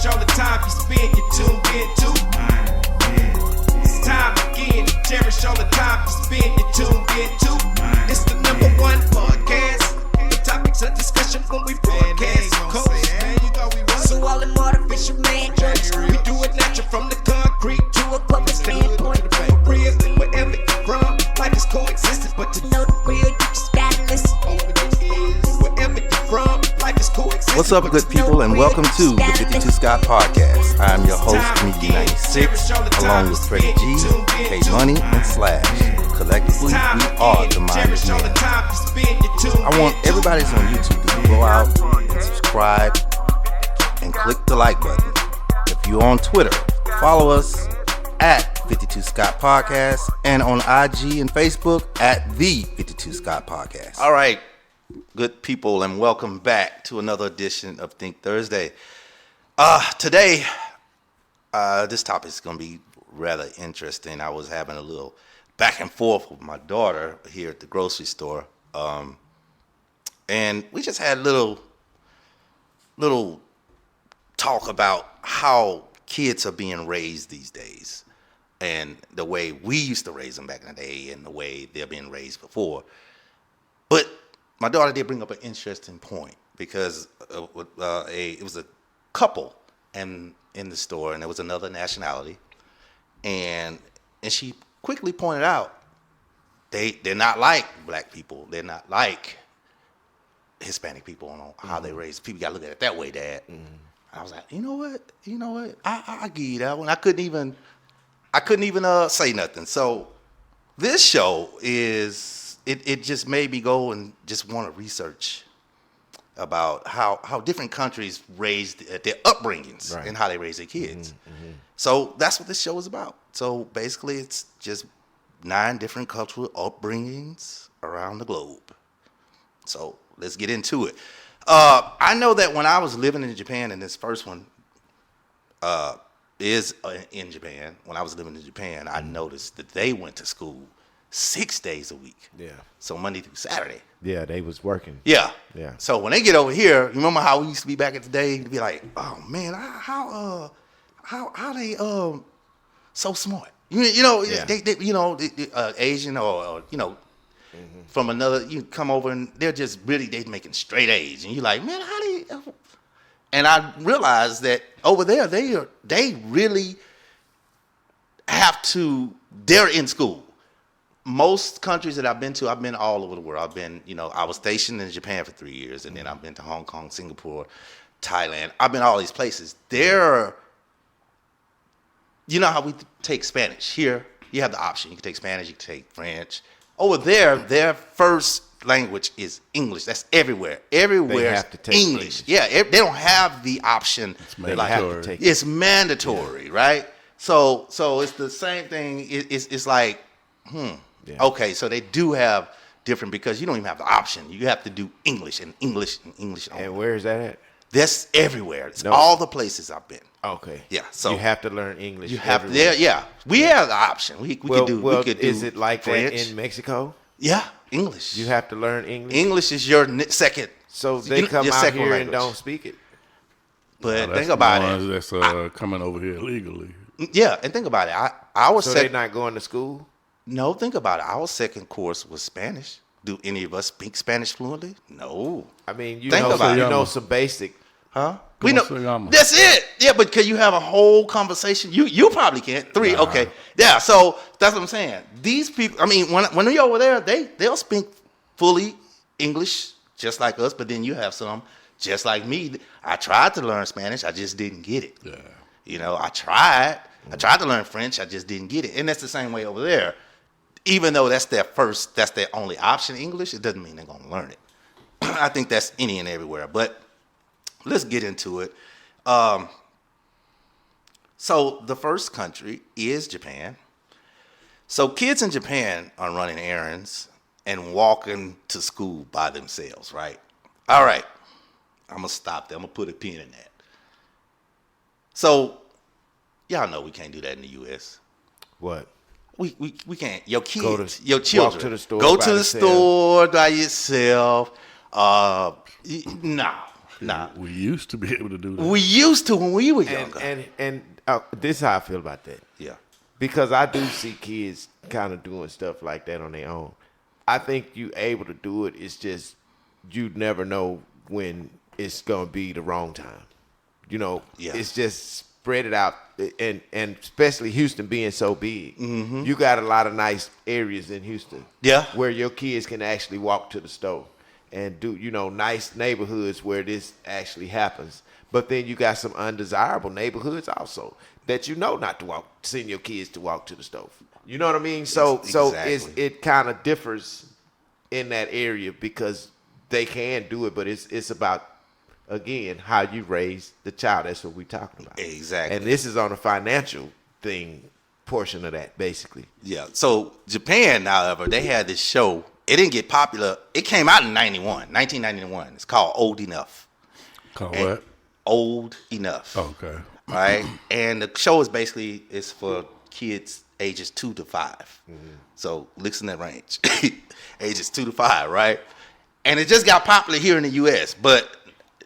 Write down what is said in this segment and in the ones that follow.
cherish all the time you spend, you tuned in to. It's time again to cherish all the time you spend, you tuned in to. It's the number one podcast. The topics of discussion when we broadcast. So all them artificial man jokes, we do it natural from the concrete to a public standpoint. Real, wherever you're from, life is coexistence, but to know the real, you just gotta listen. Wherever you're from, life is coexistence. What's up, good people, and welcome to the 52 Scott Podcast. I'm your host, Mickey 96, along with Freddie G, K Money, and Slash. Collectively, we are the Minded Men. I want everybody that's on YouTube to go out and subscribe and click the like button. If you're on Twitter, follow us at 52 Scott Podcast, and on IG and Facebook at the 52 Scott Podcast. All right, good people, and welcome back to another edition of Think Thursday. Today, this topic is going to be rather interesting. I was having a little back and forth with my daughter here at the grocery store, and we just had a little talk about how kids are being raised these days and the way we used to raise them back in the day and the way they're being raised before. But my daughter did bring up an interesting point because it was a couple in the store, and there was another nationality, and she quickly pointed out they're not like black people. They're not like Hispanic people on how they raise people. You got to look at it that way, Dad. Mm-hmm. I was like, you know what? I give you that one. I couldn't even say nothing. So this show is it just made me go and just want to research about how different countries raised their upbringings, right, and how they raise their kids. Mm-hmm. So that's what this show is about. So basically, it's just 9 different cultural upbringings around the globe. So let's get into it. I know that when I was living in Japan, and this first one is in Japan. When I was living in Japan, I noticed that they went to school 6 days a week. Yeah. So Monday through Saturday. Yeah, they was working. Yeah. Yeah. So when they get over here, you remember how we used to be back in the day? To be like, oh man, how they so smart? You know, yeah. they Asian or mm-hmm. from another, you come over and they're just really, they making straight A's, and you're like, man, how do you? And I realized that over there they really have to. They're in school. Most countries that I've been to, I've been all over the world. I've been, I was stationed in Japan for 3 years, and then I've been to Hong Kong, Singapore, Thailand. I've been all these places. You know how we take Spanish here? You have the option. You can take Spanish, you can take French. Over there, their first language is English. That's everywhere. Everywhere they have to take English. Yeah, they don't have the option. It's mandatory. It's mandatory, right? So it's the same thing. It's like, yeah. Okay, so they do have different, because you don't even have the option. You have to do English and English and English only. And where is that at? That's everywhere. It's all the places I've been. Okay. Yeah. So you have to learn English. You have to. Yeah. We have the option. We could do. Is it like French. that in Mexico? Yeah, English. You have to learn English. English is your second. So they come out here language. and don't speak it. But think about it. That's coming over here illegally. Yeah, and think about it. I was. So they're not going to school? No, think about it. Our second course was Spanish. Do any of us speak Spanish fluently? No. I mean, you know some basic. Huh? We know. That's it. Yeah, but can you have a whole conversation? You probably can't. 3, nah. Okay. Yeah, so that's what I'm saying. These people, I mean, when they're over there, they'll speak fully English just like us, but then you have some just like me. I tried to learn Spanish, I just didn't get it. Yeah. I tried to learn French, I just didn't get it. And that's the same way over there. Even though that's their only option, English, it doesn't mean they're going to learn it. I think that's any and everywhere. But let's get into it. So the first country is Japan. So kids in Japan are running errands and walking to school by themselves, right? All right. I'm going to stop there. I'm going to put a pin in that. So y'all know we can't do that in the U.S. What? We can't. Your kids, your children, walk to the store go to the store by yourself. No. Nah. We used to be able to do that. We used to when we were younger. And this is how I feel about that. Yeah. Because I do see kids kind of doing stuff like that on their own. I think you able to do it. It's just you never know when it's gonna be the wrong time. It's just spread it out, and especially Houston being so big, you got a lot of nice areas in Houston. Yeah. Where your kids can actually walk to the store and do nice neighborhoods where this actually happens. But then you got some undesirable neighborhoods also that not to send your kids to walk to the stove. You know what I mean? So it kind of differs in that area because they can do it, but it's about, again, how you raise the child. That's what we're talking about. Exactly. And this is on a financial portion of that, basically. Yeah. So Japan, however, they had this show. It didn't get popular. It came out in 1991. It's called Old Enough. Called what? Old Enough. Okay. Right? And the show is for kids ages 2 to 5. So listen to that range. Ages 2 to 5, right? And it just got popular here in the U.S., but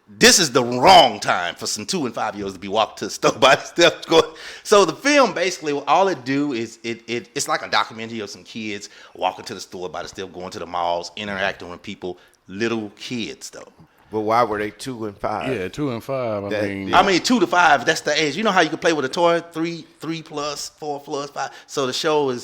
this is the wrong time for some 2 and 5-year-olds to be walking to the store by themselves. So the film, basically, all it do is it's like a documentary of some kids walking to the store by themselves, going to the malls, interacting with people, little kids, though. But why were they 2 and 5? Yeah, 2 and 5. I mean, 2 to 5. That's the age. You know how you can play with a toy? 3 plus, 4 plus, 5. So the show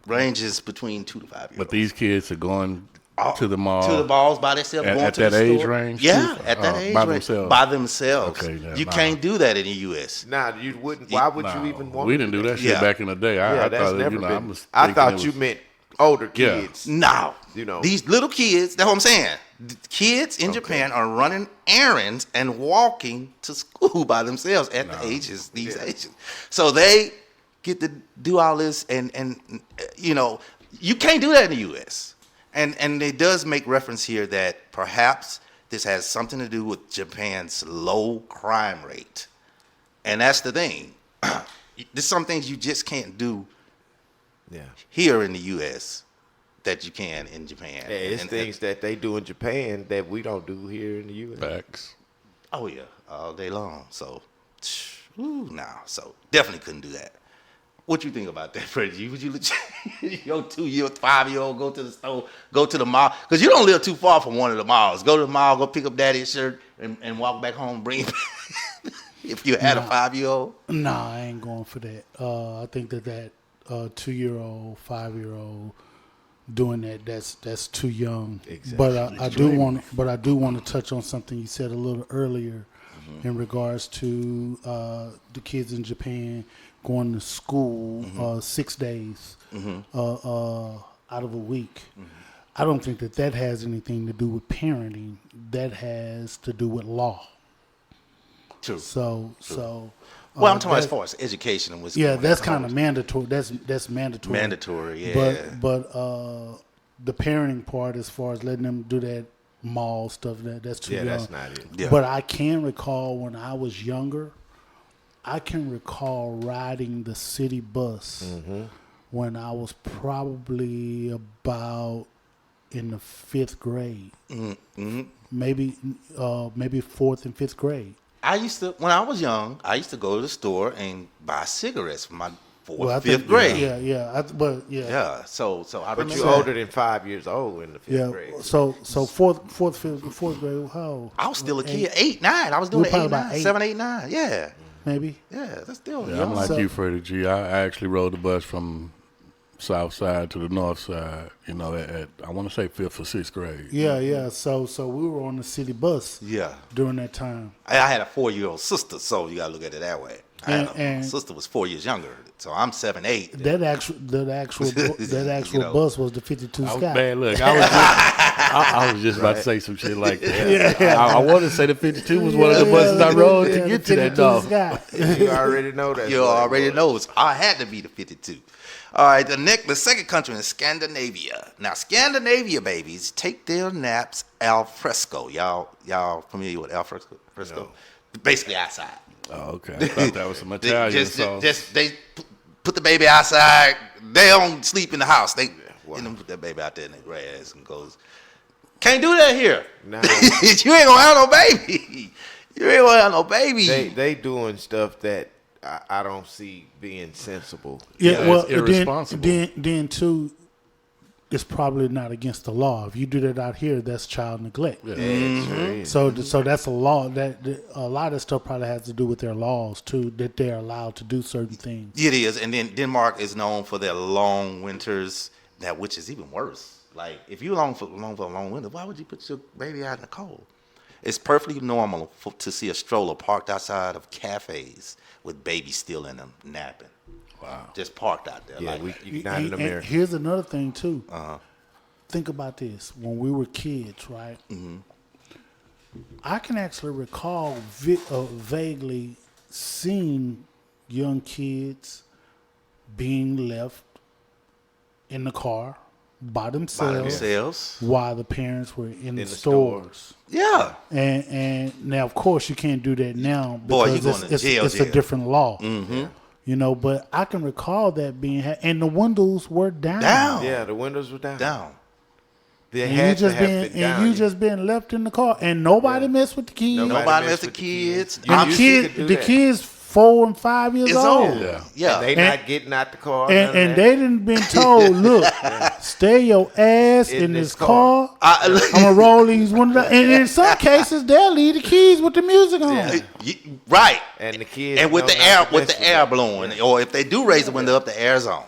ranges between 2 to 5 years. But these kids are going to the mall. To the malls by themselves, going at to the that age store. range? Yeah, at that age by range. themselves. By themselves. Okay, you can't do that in the U.S. Nah, you wouldn't. Why would you even want We didn't do that shit back in the day. I that's thought, never been. I thought you meant older kids. No. These little kids, that's what I'm saying. The kids in Japan are running errands and walking to school by themselves at these ages. So they get to do all this and you can't do that in the U.S. And it does make reference here that perhaps this has something to do with Japan's low crime rate. And that's the thing. There's some things you just can't do here in the U.S. that you can in Japan. Yeah, it's things that they do in Japan that we don't do here in the U.S. Facts. Oh, yeah, all day long. So, so definitely couldn't do that. What you think about that, Freddie? Would you your 2-year, 5-year-old go to the store, go to the mall? Because you don't live too far from one of the malls. Go to the mall, go pick up daddy's shirt, and walk back home, bring it back. If you had a 5-year-old? Nah, I ain't going for that. I think that 2-year-old, 5-year-old doing that's too young. Exactly. But I do want to touch on something you said a little earlier in regards to the kids in Japan going to school 6 days out of a week. I don't think that has anything to do with parenting. That has to do with law. True. So. Well, I'm talking as far as education and what's going on. That's kind of mandatory. That's mandatory. Mandatory, yeah. But the parenting part, as far as letting them do that mall stuff, that's too young. That's not it. Yeah. But I can recall when I was younger, I can recall riding the city bus when I was probably about in the 5th grade, maybe 4th and 5th grade. When I was young, I used to go to the store and buy cigarettes for my 4th, 5th grade. Yeah. So I But remember. you're older than 5 years old in the 5th grade. So fourth grade, how old? I was still a kid, 8, 9. I was doing We're probably about 8. 7, 8, 9. Yeah. Maybe. Yeah, that's still Yeah, young. I'm like you, Freddie G. I actually rode the bus from south side to the north side, at I want to say 5th or 6th grade. Yeah. So we were on the city bus. Yeah. During that time. I had a 4-year-old sister, so you got to look at it that way. My sister was 4 years younger, so I'm 7, 8. That actual bus was the 52 Sky. Man, look, I was just about to say some shit like that. I want to say the 52 was one of the buses I rode to get to that dog. You already know that. You already know. I had to be the 52. All right, the second country is Scandinavia. Now, Scandinavia babies take their naps al fresco. Y'all familiar with al fresco? No. Basically outside. Oh, okay. I thought that was some Italian sauce. They put the baby outside. They don't sleep in the house. They put that baby out there in the grass and goes. Can't do that here. Nah. You ain't gonna have no baby. You ain't gonna have no baby. They doing stuff that I don't see being sensible. Yeah, well, it's irresponsible. then too, it's probably not against the law. If you do that out here, that's child neglect. Yeah. It sure is. So that's a law. That a lot of stuff probably has to do with their laws too. That they're allowed to do certain things. It is, and then Denmark is known for their long winters. Now, which is even worse. Like, if you long for a long winter, why would you put your baby out in the cold? It's perfectly normal to see a stroller parked outside of cafes with babies still in them napping. Wow. Just parked out there. Yeah, like, we not in America. Here's another thing too. Uh-huh. Think about this. When we were kids, right? Mm-hmm. I can actually recall vaguely seeing young kids being left in the car by themselves while the parents were in the stores. Yeah. And now, of course, you can't do that now Boy, because you going to jail. it's a different law. Mm-hmm. You know, but I can recall that being and the windows were down. Yeah, the windows were down. They And had you to have been down. you just being left in the car, and nobody messed with the kids. Nobody messed with the kids. And the kids 4 and 5 years old. Yeah. And they not getting out the car. And they didn't been told, look, stay your ass in this car. I'm gonna roll these windows. And in some cases, they'll leave the keys with the music on. Right. And the kids and with the air blowing, or if they do raise the window up, the air's on.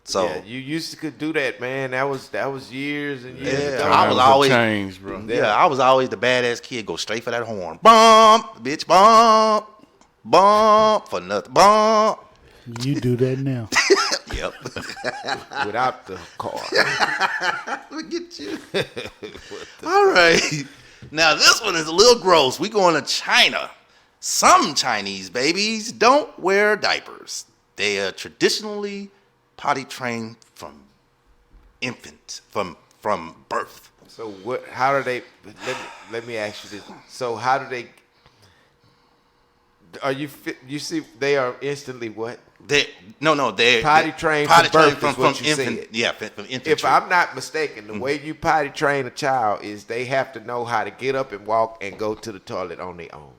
So yeah, you used to could do that, man. That was years and years ago. I was always changed, bro. Yeah, I was always the badass kid. Go straight for that horn. Bump, bitch, bump, bump for nothing. Bump. You do that now. Yep. Without the car. Look at you. All right. Now this one is a little gross. We going to China. Some Chinese babies don't wear diapers. They are traditionally potty trained from birth. So what? How do they? Let me ask you this. So how do they? Are you? You see, they are instantly what? They're potty trained from infant. Yeah, from infant. If I'm not mistaken, the way you potty train a child is they have to know how to get up and walk and go to the toilet on their own.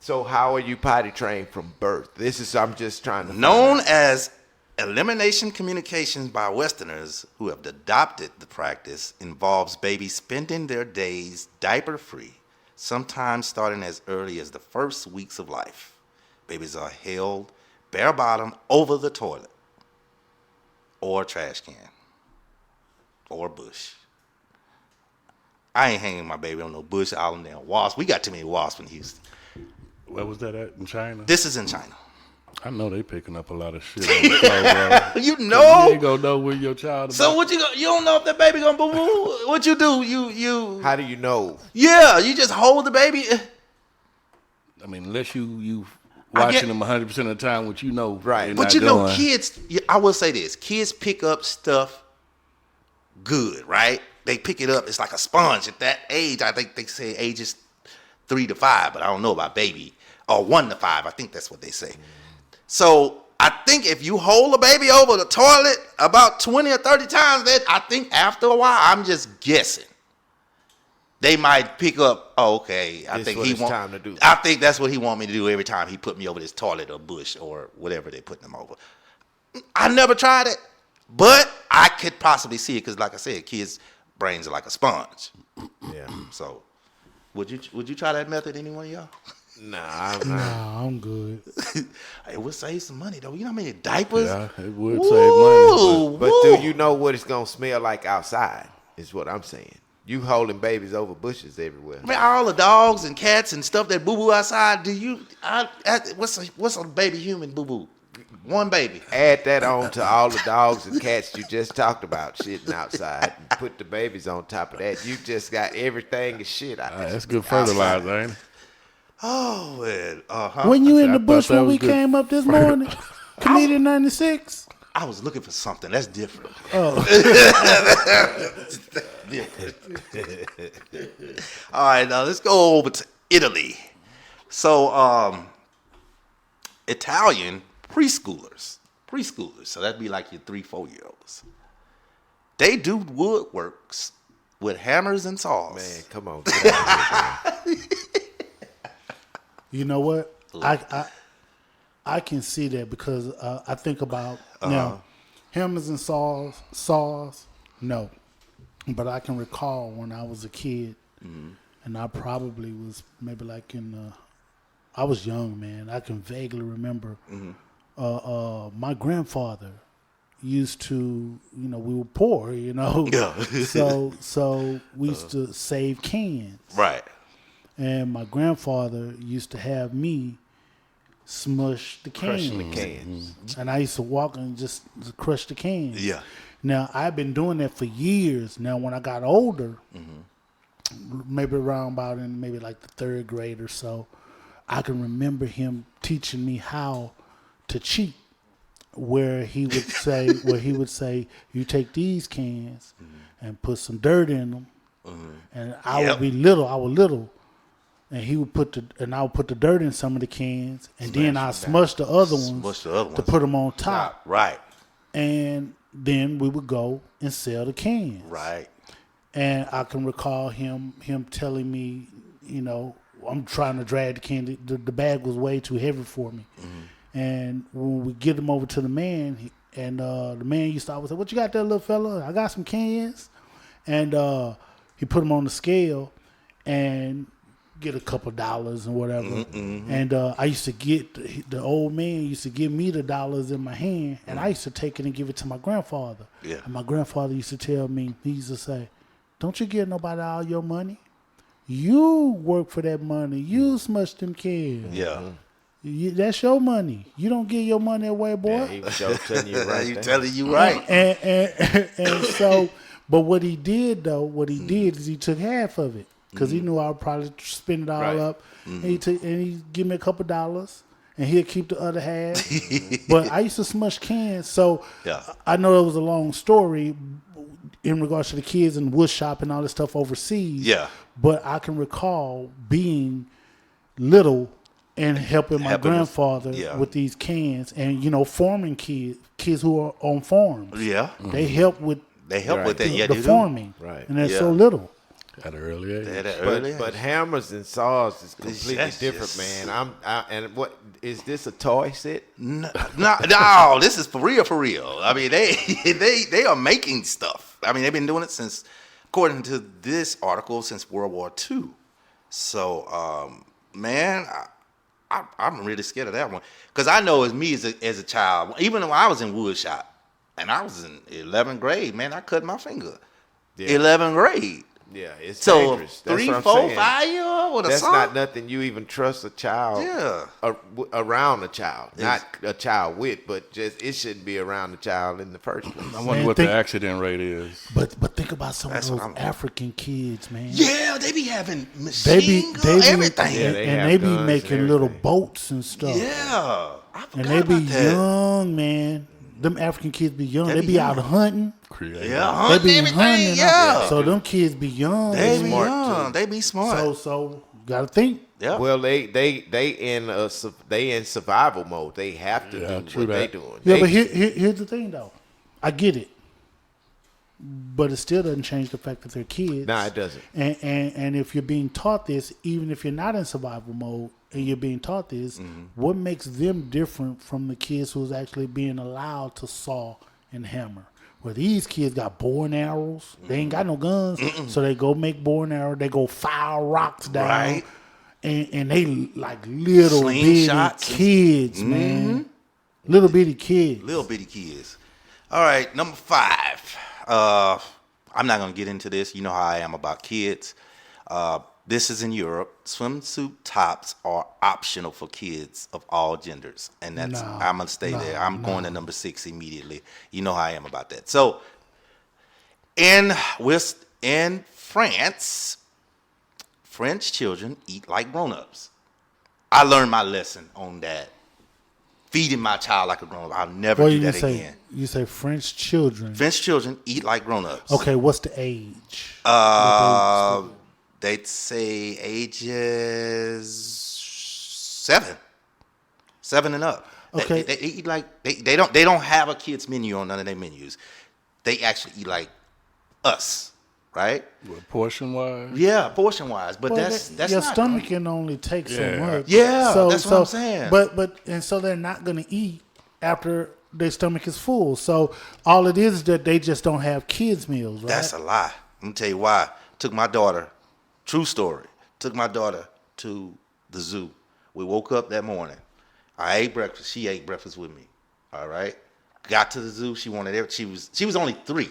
So how are you potty trained from birth? I'm just trying to. Known as elimination communications by Westerners who have adopted the practice involves babies spending their days diaper-free, sometimes starting as early as the first weeks of life. Babies are held bare bottom over the toilet or trash can or bush. I ain't hanging my baby on no bush, all them damn wasps. We got too many wasps in Houston. Where was that at in China? This is in China. I know they picking up a lot of shit on the floor, bro. You know? You ain't gonna know where your child is. So what you don't know if that baby gonna boo boo? What you do? You How do you know? Yeah, you just hold the baby. I mean, unless you watching them 100% of the time, which you know, right? But you know, kids. I will say this: kids pick up stuff good, right? They pick it up. It's like a sponge at that age. I think they say ages 3 to 5, but I don't know about baby or 1 to 5. I think that's what they say. So I think if you hold a baby over the toilet about 20 or 30 times, then I think after a while, I'm just guessing, they might pick up. Oh, okay, I think time to do. I think that's what he want me to do every time he put me over this toilet or bush or whatever they put them over. I never tried it, but I could possibly see it because, like I said, kids' brains are like a sponge. Yeah. So, would you try that method? Any one of y'all? Nah, I'm good. It would save some money though. You know how many diapers? Yeah, it would save money. But do you know what it's gonna smell like outside? Is what I'm saying. You holding babies over bushes everywhere. I mean, all the dogs and cats and stuff that boo boo outside. What's a baby human boo boo? One baby. Add that on to all the dogs and cats you just talked about shitting outside, and put the babies on top of that. You just got everything and shit out there. That's good fertilizer, ain't it? Oh, man. When you in the thought bush that when was we good. came up this morning, Comedian 96. I was looking for something. That's different. Oh. All right, now let's go over to Italy. So, Italian preschoolers. So that'd be like your 3-4-year-olds. They do woodworks with hammers and saws. Man, come on. Get out of here, man. You know what? I can see that because I think about now hammers and saws. No, but I can recall when I was a kid, and I probably was maybe like I was young, man. I can vaguely remember my grandfather used to, we were poor, Yeah. so we used to save cans. Right. And my grandfather used to have me smush the cans. Crushing the cans. And I used to walk and just crush the cans. Yeah. Now, I've been doing that for years. Now, when I got older, maybe around about in maybe like the third grade or so, I can remember him teaching me how to cheat. Where he would say, you take these cans and put some dirt in them, and I would be little. I was little, and he would I would put the dirt in some of the cans, and then I smush the other ones to put them on top. Right. And then we would go and sell the cans. Right. And I can recall him telling me, I'm trying to drag the can. The bag was way too heavy for me. And when we get them over to the man, the man used to always say, "What you got there, little fella?" "I got some cans." And he put them on the scale and get a couple dollars and whatever. And I used to get, the old man used to give me the dollars in my hand, and I used to take it and give it to my grandfather. Yeah. And my grandfather used to tell me, he used to say, "Don't you give nobody all your money. You work for that money. You smush them cans. Yeah. That's your money. You don't give your money away, boy." Yeah, he was telling you right He there. telling you right. And so, but what he did is he took half of it because he knew I would probably spend it all up. And he give me a couple dollars, and he'll keep the other half. But I used to smush cans, so Yeah. I know it was a long story in regards to the kids and wood shop and all this stuff overseas. Yeah. But I can recall being little and helping my grandfather with these cans, and farming kids who are on farms. Yeah. They help with with that. Yeah, the they do. farming, Right. and they're Yeah. so little. At an early age. At that early age. But hammers and saws is completely That's different, just- man. And what is this, a toy set? No, this is for real. I mean, they are making stuff. I mean, they've been doing it since, according to this article, since World War II. So, man, I'm really scared of that one because I know as me as a child, even when I was in wood shop and I was in 11th grade, man, I cut my finger. Yeah. 11th grade. Yeah, it's So dangerous. That's 3, what I'm 4, saying. 5-year-old with a That's saw? not nothing you even trust a child. Yeah. Around a child, not a child with, but just it shouldn't be around the child in the first place. I wonder Man, what think- the accident rate is. But think about some That's of what those I'm- African kids, man. Yeah, they be having They machine be gun, everything. Yeah, they and have they be guns and making little everything. boats and stuff. Yeah. I forgot And they be about that. young, man. Them African kids be young. They They be be out young. hunting. Creative. Yeah, They hunting be everything. hunting. Yeah. So them kids be young. They be smart, young. too. They be smart. So gotta think. yeah. Well, they in survival mode. They have to do true what they that. doing. Yeah, They- but here's the thing, though. I get it, but it still doesn't change the fact that they're kids. Nah, it doesn't. And if you're being taught this, even if you're not in survival mode and you're being taught this, what makes them different from the kids who's actually being allowed to saw and hammer? Where these kids got bow and arrows, they ain't got no guns, so they go make bow and arrow. They go fire rocks down, Right. and they like little bitty Slingshots. kids, man, little bitty kids. Little bitty kids. All right, number 5. I'm not gonna get into this. You know how I am about kids. This is in Europe. Swimsuit tops are optional for kids of all genders, and that's No, I'm gonna stay no, there. I'm no. going to number 6 immediately. You know how I am about that. So, in France, French children eat like grown-ups. I learned my lesson on that. Feeding my child like a grown-up. I'll never What do you that say? again. You say French children. French children eat like grown-ups. Okay, what's the age? They'd say ages 7 and up. Okay. They eat like they don't have a kids menu on none of their menus. They actually eat like us. right? Portion wise. Yeah, portion wise, but Well, that's your not stomach can only take so Yeah. much. Yeah, that's what I'm saying. But so they're not going to eat after their stomach is full. So all it is that they just don't have kids meals, right? That's a lie. Let me tell you why. Took my daughter, true story. Took my daughter to the zoo. We woke up that morning. I ate breakfast. She ate breakfast with me. All right. Got to the zoo. She wanted everything. She was only 3.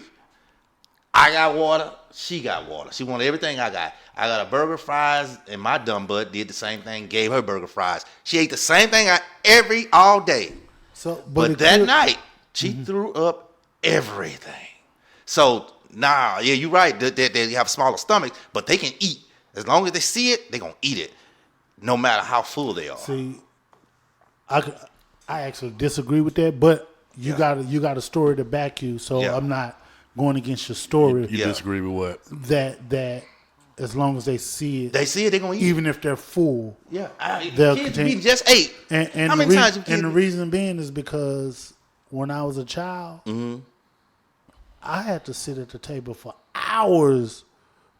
I got water. She got water. She wanted everything I got. I got a burger, fries, and my dumb butt did the same thing. Gave her burger, fries. She ate the same thing all day. So, But that night, she threw up everything. So, yeah, you're right. They have smaller stomachs, but they can eat. As long as they see it, they're going to eat it, no matter how full they are. See, I actually disagree with that, but you got a story to back you, so Yeah. I'm not going against your story. You Yeah. disagree with what? That as long as they see it, They see it, they're going to eat it. even if they're full. Yeah. They'll Kids continue- we just ate. And How the many times you and the kids? reason being is because when I was a child, Mm-hmm. I had to sit at the table for hours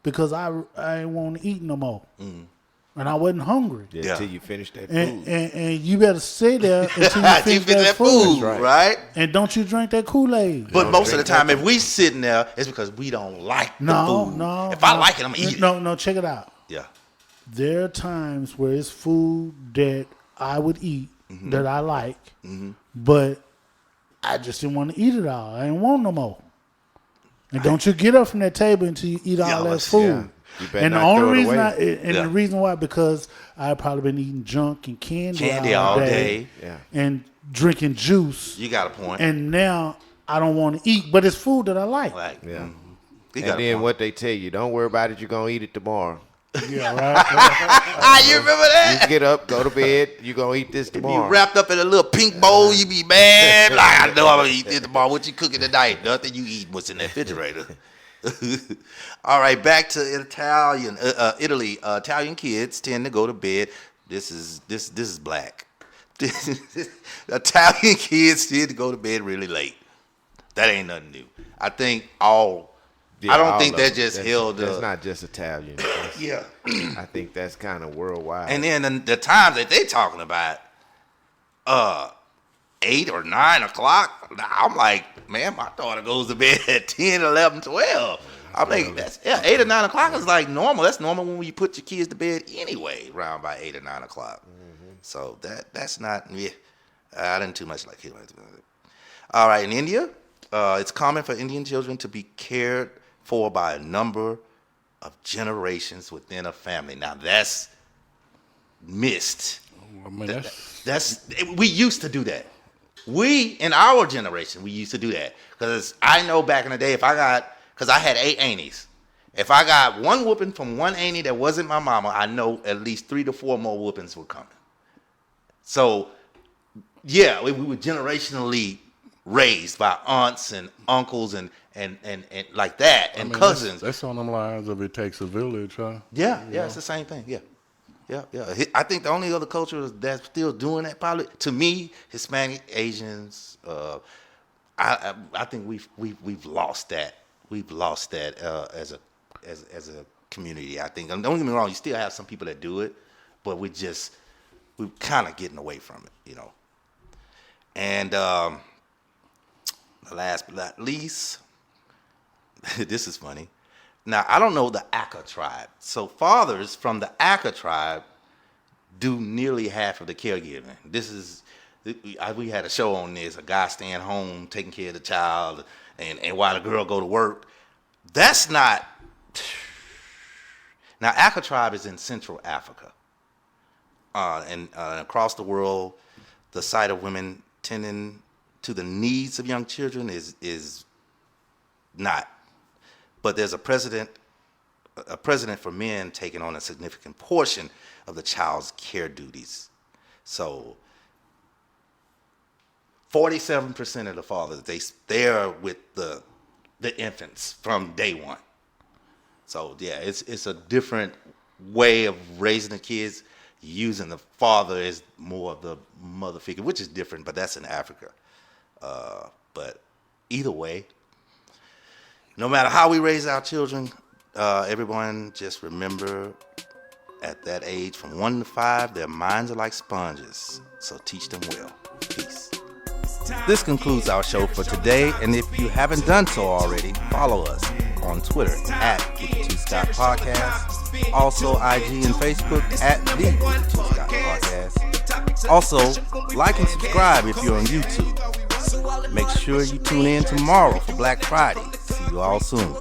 because I didn't want to eat no more, and I wasn't hungry. Yeah, Yeah. until you finish that food. And you better stay there until you You finish fit that food. right? And don't you drink that Kool-Aid. But most of the drink time, if we sitting there, it's because we don't like the No, food. no. If I like it, I'm going to eat it. No, check it out. Yeah. There are times where it's food that I would eat Mm-hmm. that I like, but I just didn't want to eat it all. I didn't want no more. And don't you get up from that table until you eat all that Jealous, food. yeah. You better And the not throw only it reason away. Yeah. the reason why, because I've probably been eating junk and candy all day, day. Yeah. and drinking juice, You got a point. and now I don't want to eat, but it's food that I like. Like, Yeah. You And got a then point. what they tell you, don't worry about it, you're going to eat it tomorrow. Yeah, right. You remember that? You get up, go to bed, you're going to eat this You tomorrow. wrapped up in a little pink bowl, you be mad. Like, I know I'm going to eat this tomorrow. What you cooking tonight? Nothing you eat what's in that refrigerator. All right, back to Italy. Italian kids tend to go to bed. This is black. Italian kids tend to go to bed really late. That ain't nothing new. I think I don't all think of that them. just held That's up. not just Italian. That's- Yeah. I think that's kind of worldwide. And then the times that they talking about, 8 or 9 o'clock, I'm like, man, my daughter goes to bed at 10, 11, 12. I'm like, 8 or 9 o'clock is like normal. That's normal when you put your kids to bed anyway, around by 8 or 9 o'clock. So that's not, I didn't too much like it. All right, in India, it's common for Indian children to be cared for by a number of generations within a family. Now that's missed. I mean, We used to do that. We in our generation, we used to do that because I know back in the day, because I had 8 aunties. If I got one whooping from one auntie that wasn't my mama, I know at least 3 to 4 more whoopings were coming. So yeah, we were generationally raised by aunts and uncles and like that, and cousins. That's on them lines of it takes a village, huh? Yeah, it's the same thing. Yeah. I think the only other culture that's still doing that, probably to me, Hispanic, Asians. I think we've lost that. We've lost that as a community. I think. And don't get me wrong, you still have some people that do it, but we're kind of getting away from it, you know. And last but not least, this is funny. Now, I don't know the Aka tribe. So fathers from the Aka tribe do nearly half of the caregiving. We had a show on this, a guy staying home, taking care of the child, and while the girl go to work. That's not... Now, Aka tribe is in Central Africa. And across the world, the sight of women tending to the needs of young children is not. But there's a precedent for men taking on a significant portion of the child's care duties. So 47% of the fathers, they're with the infants from day one. So yeah, it's a different way of raising the kids, using the father as more of the mother figure, which is different, but that's in Africa. But either way, no matter how we raise our children, everyone just remember, at that age, from 1 to 5, their minds are like sponges. So teach them well. Peace. This concludes our show for today, and if you haven't done so already, follow us on Twitter at 52 Scott Podcast. Also, IG and Facebook at the 52 Scott Podcast. Also, like and subscribe if you're on YouTube. Make sure you tune in tomorrow for Black Friday. See you all soon.